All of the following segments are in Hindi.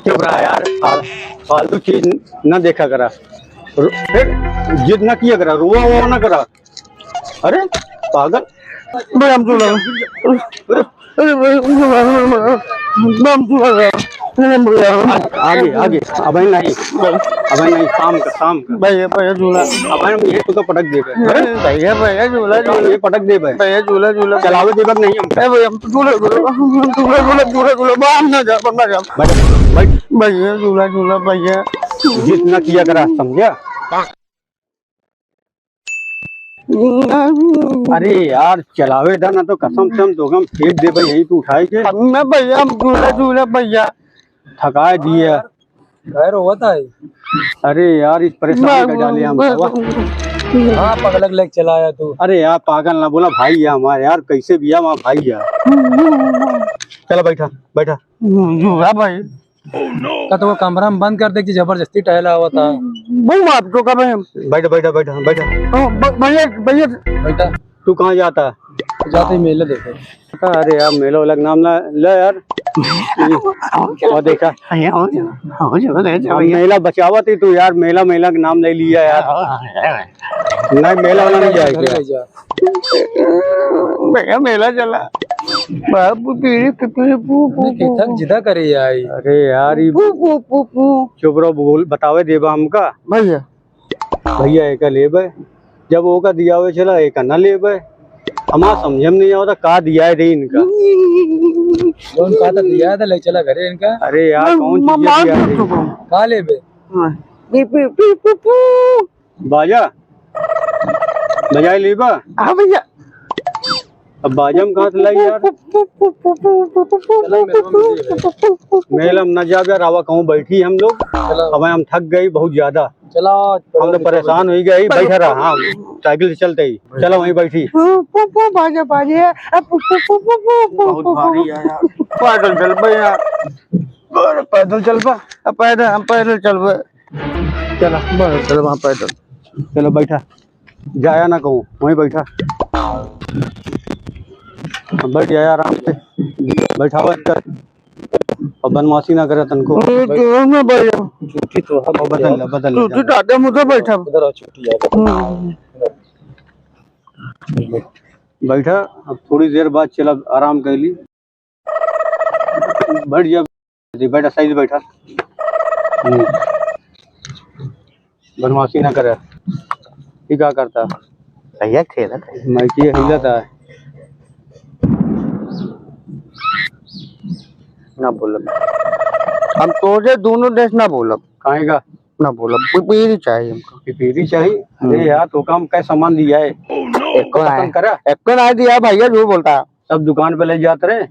चुप रहा यार, फालतू चीज न देखा करा। फिर जिद न किया करा, रुआ हुआ न करा। अरे पागल भाई हम चला अरे भाई आगे आगे। अब नहीं, शाम का भैया भैया झूला अब ये तो पटक दे भैया भैया झूला ये पटक दे भैया झूला झूला चलावे देवक नहीं हम। भैया झूला झूला झूला झूला बाहर ना जा बैठ भैया झूला झूला भैया जितना किया करा, समझा। अरे यार चलावे दा ना तो कसम से हम दोगम फेंक दे भाई, यही तू उठाए के मैं भैया हम झूला झूला भैया थकाए दिए। खैर होता है। अरे यार इस परेशानी का डाले हम। हाँ पगलक लेक चलाया तू। अरे यार पागल ना बोला, भाई है हमारे यार, कैसे भी हमारा भाई है। चलो बैठा बैठा झूला भाई का तो वो कमरा में बंद कर दे कि जबरदस्ती टहला हुआ था। बहुत बात तो का भाई बैठा बैठा बैठा बैठा। भैया भैया बेटा तू कहाँ जाता है? जाते ही मेले देखे। अरे यार मेला अलग नाम ना ले यार। वो देखा मेला बचावत ही तू यार, मेला मेला का नाम ले लिया यार। नहीं मेला वाला नहीं जाएगा भैया मेला चला बाबू थक जिदा करे आई। अरे यार चुप रहो, बोल बतावे देबा हमका। भैया भैया एक लेबे, जब वो का दिया हुए चला एक न लेबे। हमारा समझ में नहीं आता का दिया है रे इनका। लोन का तो दिया था ले चला घरे इनका। अरे यार कौन चीज दिया है? का ले बे बाजा बजाए लेबा। हाँ भैया अब बाजा में कहाँ से लाई यार? मेला में न जा रावा कहूँ बैठी हम लोग। अब हम थक गई बहुत ज्यादा, चला हम तो परेशान हो गई। बैठा रहा हाँ साइकिल से चलते ही। चलो वहीं बैठी। बाजा बाजे बहुत भारी है यार। पैदल चल भैया पैदल चल पा पैदल हम पैदल चल चला चल वहाँ पैदल। चलो बैठा, जाया ना कहूँ वहीं बैठा। बैठ जाया आराम से, बैठा कर और बदमाशी ना करे तनको। छुट्टी तो बदल मुझे बैठा इधर छुट्टी बैठा। अब थोड़ी देर बाद चला आराम कर ली। बैठ जा बैठा, सही से बैठा। बदमाशी ना करे। ये क्या करता भैया खेला मैं कि हिलता है ना बोलब। हम तोड़े दोनों देश ना बोलब। कहेगा ना बोलब पिपीरी चाहिए हमको। पिपीरी चाहिए? अरे यार तो काम क्या सामान दिया है? एक ना दिया भैया जो बोलता है सब दुकान पे ले जाते रहे।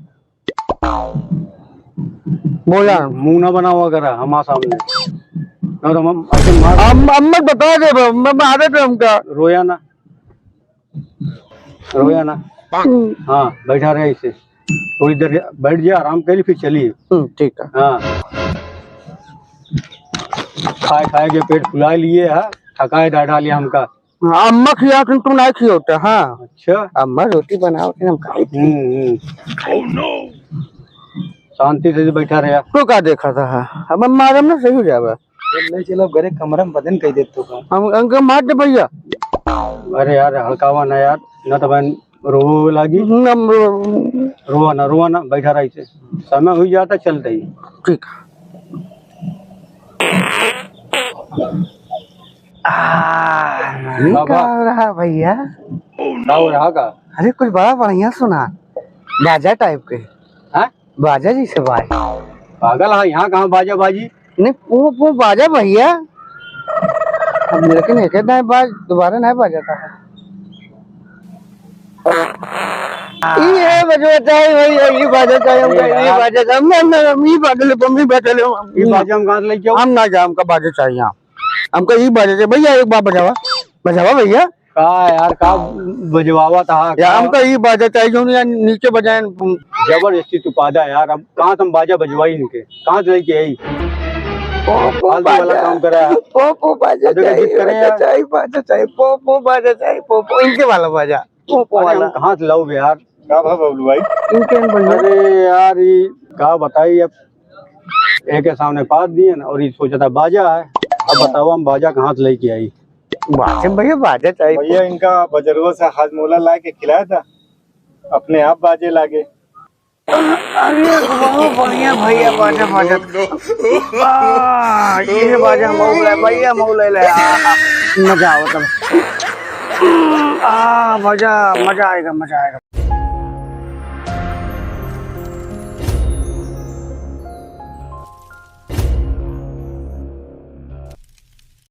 बोला मुंह ना बना हुआ करा हमारे सामने। और हम बता दे मैं मारे थे हमका। रोया ना हाँ बैठा रहे इसे थोड़ी देर बैठ जा आराम कर फिर चलिए। ठीक है हाँ खाए के पेट फुला लिए है, थकाए डाढ़ा लिया हमका। अम्मा खिया तुम नहीं खिया होता। हाँ अच्छा अम्मा रोटी बनाओ हम खाई। शांति से बैठा रहा। तो क्या देखा था? अब हम मारे में सही हो जाएगा। ले चलो घरे कमरा में बदन कह देते हो। हम अंक मार दे भैया। अरे यार हल्कावा ना यार, ना तो बहन रो लगी। रोवा ना बैठा रहा इसे, समय हुई जाता चलते ही। ठीक रहा भैया रहा का। अरे कुछ बड़ा बढ़िया सुना, बाजा टाइप के। हाँ बाजा जी से भाई पागल है, यहाँ कहाँ बाजा बाजी? नहीं वो बाजा भैया। अब लेकिन एक बाज दोबारा नहीं बाजा था। ये बजता है भैया, ये बाजा चाहिए हमको, ये बाजा चाहिए। मैं बाजा बम्बी बैठे ले ये बाजा हम कहाँ से लेके हम ना जा, हमका बाजा चाहिए। हमको ये बाजा चाहिए भैया। एक बार बजावा बजावा भैया। का यार का बजवावा था यार हमका ये बाजा चाहिए जो यार नीचे बजाए। जबरदस्ती तू पादा यार। अब कहाँ तुम बाजा बजवाई इनके, कहाँ से लेके आई? वाला काम करा है। पोपो बाजा चाहिए, बाजा चाहिए, पोपो बाजा चाहिए, पोपो इनके वाला बाजा, पोपो वाला। कहाँ से लाओगे यार? क्या बबलू भाई? अरे यार ये क्या बताइए अब। एक के सामने पास दिए ना, और ये सोचा था बाजा है। अब बताओ हम बाजा कहाँ से लेके आई। बाजे भैया बाजे चाहिए। भैया इनका बजरवा से हाजमोला ला के खिलाया था, अपने आप बाजे लागे। अरे बहुत बढ़िया भैया बाजा बाजा। ये बाजा मौला भैया मौला ले मजा आओ तब। मजा मजा आएगा मजा आएगा।